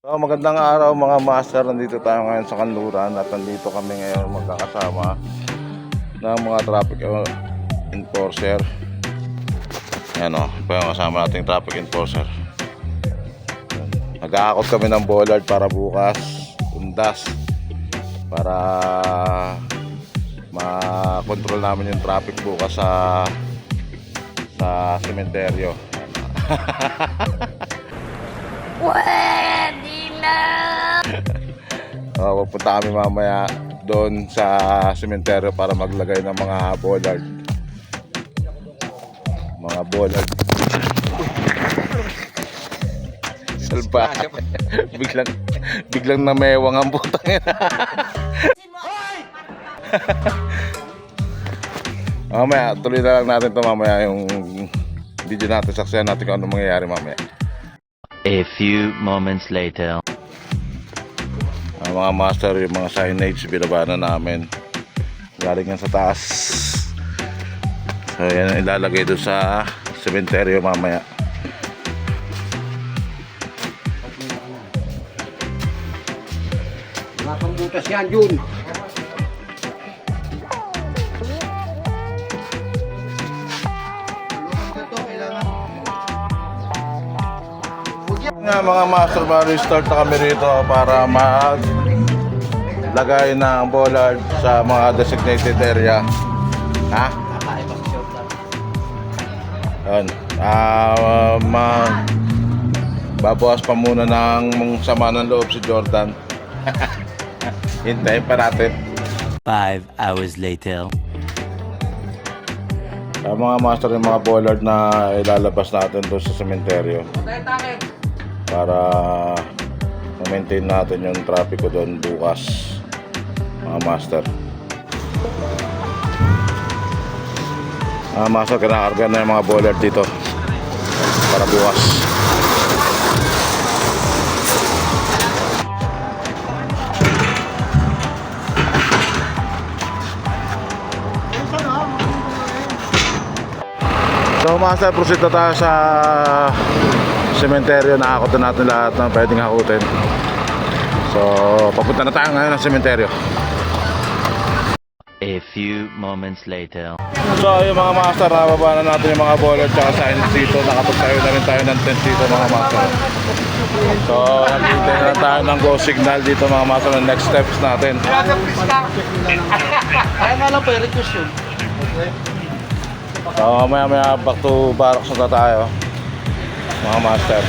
So, magandang araw mga master. Nandito tayo ngayon sa Kanluran at nandito kami ngayon magkakasama ng mga traffic enforcer. Yan o, yung kasama nating traffic enforcer. Nag-aakot kami ng bollard para bukas, undas, para makontrol namin yung traffic bukas sa sementeryo. Pwede na! Pupunta kami mamaya doon sa sementeryo para maglagay ng mga bollard. Mga bollard. Salba. biglang namewang ang putang ina. Mamaya, tuloy na lang natin ito mamaya yung video natin. Saksihan natin kung ano mangyayari mamaya. A few moments later. Ang mga master, yung mga signage binaba na namin galing yan sa taas. So yan ang ilalagay doon sa sementeryo mamaya. Mga pambutas yan, Jun. Nga mga master, restart na kami rito para maglagay ng bollard sa mga designated area. Ha? Yun. Babawas pa muna ng sama ng loob si Jordan. Hintayin pa natin. 5 hours later. Mga master, yung mga bollard na ilalabas natin doon sa sementeryo para ma-maintain natin yung traffic ko doon bukas, mga master. Mga master, kinakarga na yung mga bollard dito para bukas. So master, proceed na tayo sa sementeryo. Nakakot na natin lahat ng pwedeng hakutin. So papunta na tayo ngayon ng sementeryo. A few moments later. So yung mga master, nababa na natin yung mga bollard tsaka signage dito. Nakapagtayo na rin tayo ng tent dito mga master. So naghihintay na lang tayo ng go signal dito mga master, ng next steps natin. Kaya nga lang po, request yun. So maya back to barracks na tayo mga master.